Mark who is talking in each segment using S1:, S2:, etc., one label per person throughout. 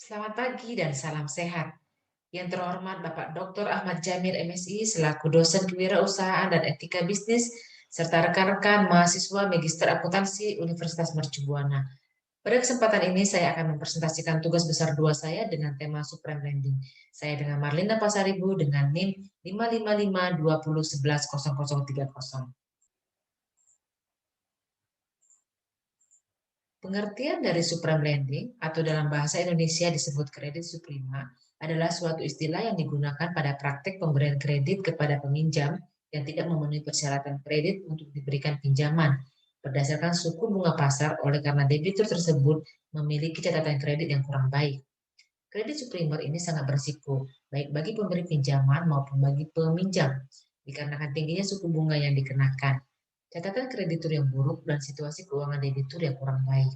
S1: Selamat pagi dan salam sehat. Yang terhormat Bapak Dr. Ahmad Jamil MSI selaku dosen kewirausahaan dan etika bisnis serta rekan-rekan mahasiswa Magister Akuntansi Universitas Mercu Buana. Pada kesempatan ini saya akan mempresentasikan tugas besar 2 saya dengan tema Supreme Lending. Saya dengan Marlinda Pasaribu dengan NIM 55520110030. Pengertian dari supreme lending atau dalam bahasa Indonesia disebut kredit suprema adalah suatu istilah yang digunakan pada praktek pemberian kredit kepada peminjam yang tidak memenuhi persyaratan kredit untuk diberikan pinjaman berdasarkan suku bunga pasar oleh karena debitur tersebut memiliki catatan kredit yang kurang baik. Kredit suprimer ini sangat berisiko, baik bagi pemberi pinjaman maupun bagi peminjam, dikarenakan tingginya suku bunga yang dikenakan, catatan kreditur yang buruk, dan situasi keuangan debitur yang kurang baik.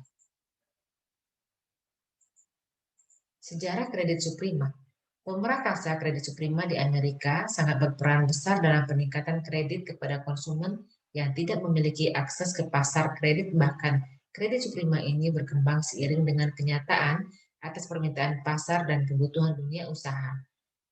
S1: Sejarah kredit suprema. Pemerakarsa kredit suprema di Amerika sangat berperan besar dalam peningkatan kredit kepada konsumen yang tidak memiliki akses ke pasar kredit, bahkan kredit suprema ini berkembang seiring dengan kenyataan atas permintaan pasar dan kebutuhan dunia usaha.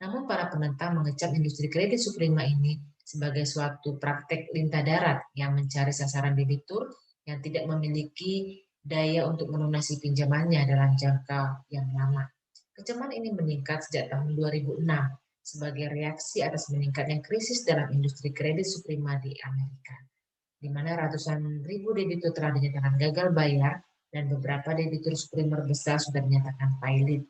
S1: Namun para penentang mengecap industri kredit suprema ini sebagai suatu praktek lintah darat yang mencari sasaran debitur yang tidak memiliki daya untuk melunasi pinjamannya dalam jangka yang lama. Kecaman ini meningkat sejak tahun 2006 sebagai reaksi atas meningkatnya krisis dalam industri kredit suprema di Amerika, di mana ratusan ribu debitur telah dinyatakan gagal bayar dan beberapa debitur suprimer besar sudah dinyatakan pailit.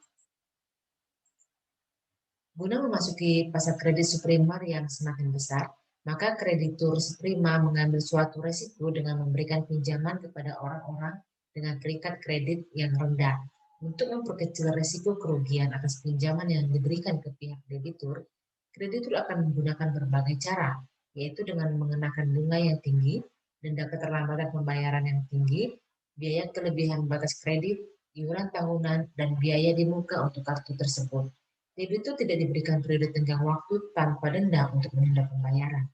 S1: Guna memasuki pasar kredit suprimer yang semakin besar, maka kreditur suprema mengambil suatu resiko dengan memberikan pinjaman kepada orang-orang dengan peringkat kredit yang rendah. Untuk memperkecil resiko kerugian atas pinjaman yang diberikan ke pihak debitur, kreditur akan menggunakan berbagai cara, yaitu dengan mengenakan bunga yang tinggi, denda keterlambatan pembayaran yang tinggi, biaya kelebihan batas kredit, iuran tahunan, dan biaya di muka untuk kartu tersebut. Debitur tidak diberikan periode tenggang waktu tanpa denda untuk menunda pembayaran.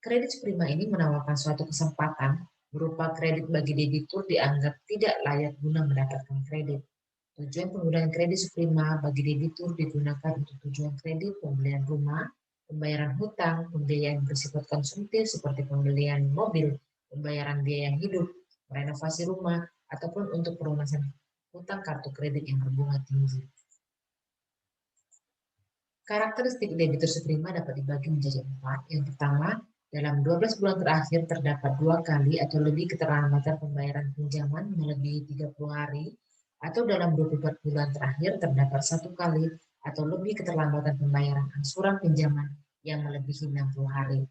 S1: Kredit prima ini menawarkan suatu kesempatan berupa kredit bagi debitur dianggap tidak layak guna mendapatkan kredit. Tujuan penggunaan kredit prima bagi debitur digunakan untuk tujuan kredit pembelian rumah, pembayaran hutang, pembiayaan bersifat konsumtif seperti pembelian mobil, pembayaran biaya hidup, renovasi rumah, ataupun untuk pelunasan hutang kartu kredit yang berbunga tinggi. Karakteristik debitur suprema dapat dibagi menjadi 4. Yang pertama, dalam 12 bulan terakhir terdapat 2 kali atau lebih keterlambatan pembayaran pinjaman melebihi 30 hari, atau dalam 24 bulan terakhir terdapat 1 kali atau lebih keterlambatan pembayaran angsuran pinjaman yang melebihi 60 hari.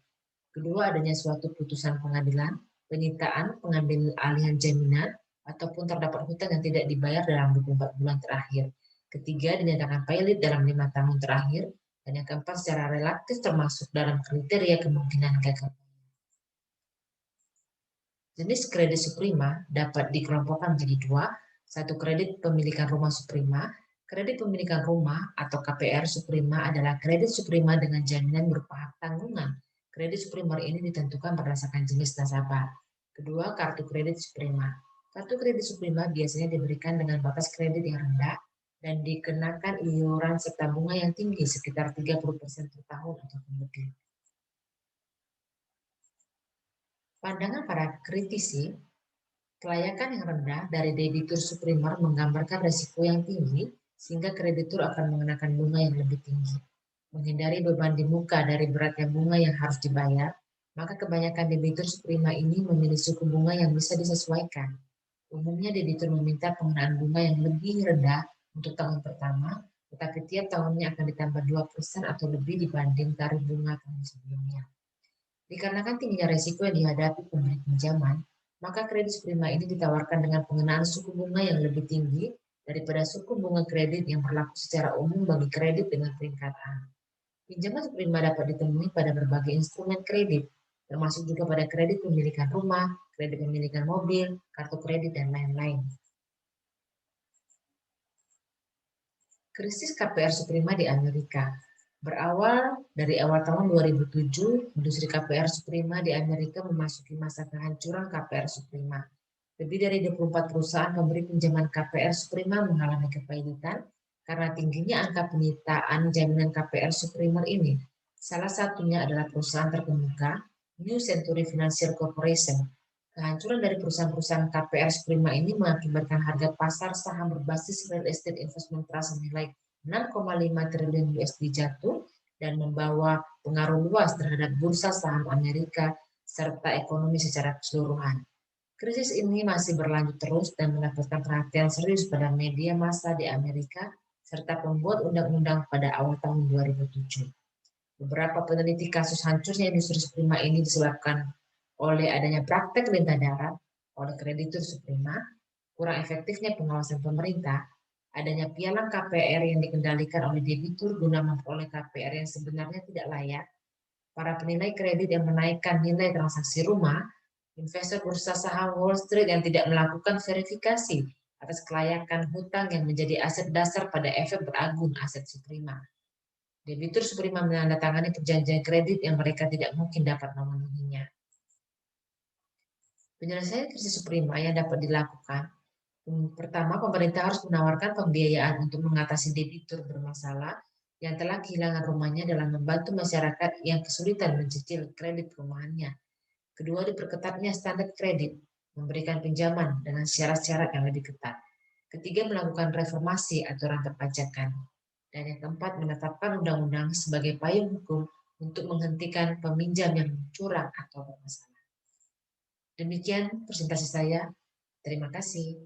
S1: Kedua, adanya suatu putusan pengadilan, penyitaan, pengambil alihan jaminan, ataupun terdapat hutang yang tidak dibayar dalam 24 bulan terakhir. Ketiga, dinyatakan pailit dalam 5 tahun terakhir. Dan yang keempat, secara relatif termasuk dalam kriteria kemungkinan gagal. Jenis kredit suprema dapat dikelompokkan menjadi 2. Satu, kredit pemilikan rumah suprema. Kredit pemilikan rumah atau KPR suprema adalah kredit suprema dengan jaminan berupa hak tanggungan. Kredit suprimer ini ditentukan berdasarkan jenis nasabah. Kedua, kartu kredit suprema. Kartu kredit suprema biasanya diberikan dengan batas kredit yang rendah dan dikenakan iuran serta bunga yang tinggi sekitar 30% per tahun atau lebih. Pandangan para kritisi, kelayakan yang rendah dari debitur suprimer menggambarkan risiko yang tinggi sehingga kreditur akan mengenakan bunga yang lebih tinggi. Menghindari beban di muka dari beratnya bunga yang harus dibayar, maka kebanyakan debitur suprema ini memilih suku bunga yang bisa disesuaikan. Umumnya debitur meminta pengenaan bunga yang lebih rendah untuk tahun pertama, tetapi tiap tahunnya akan ditambah 2% atau lebih dibanding tarif bunga tahun sebelumnya. Dikarenakan tingginya resiko yang dihadapi pemberi pinjaman, maka kredit prima ini ditawarkan dengan pengenaan suku bunga yang lebih tinggi daripada suku bunga kredit yang berlaku secara umum bagi kredit dengan peringkat A. Pinjaman prima dapat ditemui pada berbagai instrumen kredit, termasuk juga pada kredit pemilikan rumah, kredit pemilikan mobil, kartu kredit, dan lain-lain. Krisis KPR Suprema di Amerika. Berawal dari awal tahun 2007, industri KPR Suprema di Amerika memasuki masa kehancuran KPR Suprema. Lebih dari 24 perusahaan pemberi pinjaman KPR Suprema mengalami kepailitan karena tingginya angka penyitaan jaminan KPR Suprimer ini. Salah satunya adalah perusahaan terkemuka New Century Financial Corporation. Kehancuran dari perusahaan-perusahaan KPR Suprema ini mengakibatkan harga pasar saham berbasis real estate investment trust senilai 6,5 triliun USD jatuh dan membawa pengaruh luas terhadap bursa saham Amerika serta ekonomi secara keseluruhan. Krisis ini masih berlanjut terus dan mendapatkan perhatian serius pada media massa di Amerika serta pembuat undang-undang pada awal tahun 2007. Beberapa peneliti kasus hancurnya industri Suprema ini disebabkan oleh adanya praktek lintah darat oleh kreditur Suprema, kurang efektifnya pengawasan pemerintah, adanya pialang KPR yang dikendalikan oleh debitur guna memperoleh KPR yang sebenarnya tidak layak, para penilai kredit yang menaikkan nilai transaksi rumah, investor bursa saham Wall Street yang tidak melakukan verifikasi atas kelayakan hutang yang menjadi aset dasar pada efek beragun aset Suprema. Debitur Suprema menandatangani perjanjian kredit yang mereka tidak mungkin dapat memenuhinya. Penyelesaian krisis Suprema yang dapat dilakukan, pertama, pemerintah harus menawarkan pembiayaan untuk mengatasi debitur bermasalah yang telah kehilangan rumahnya dalam membantu masyarakat yang kesulitan mencicil kredit perumahannya. Kedua, diperketatnya standar kredit, memberikan pinjaman dengan syarat-syarat yang lebih ketat. Ketiga, melakukan reformasi aturan perpajakan. Dan yang keempat, menetapkan undang-undang sebagai payung hukum untuk menghentikan peminjam yang curang atau bermasalah. Demikian presentasi saya. Terima kasih.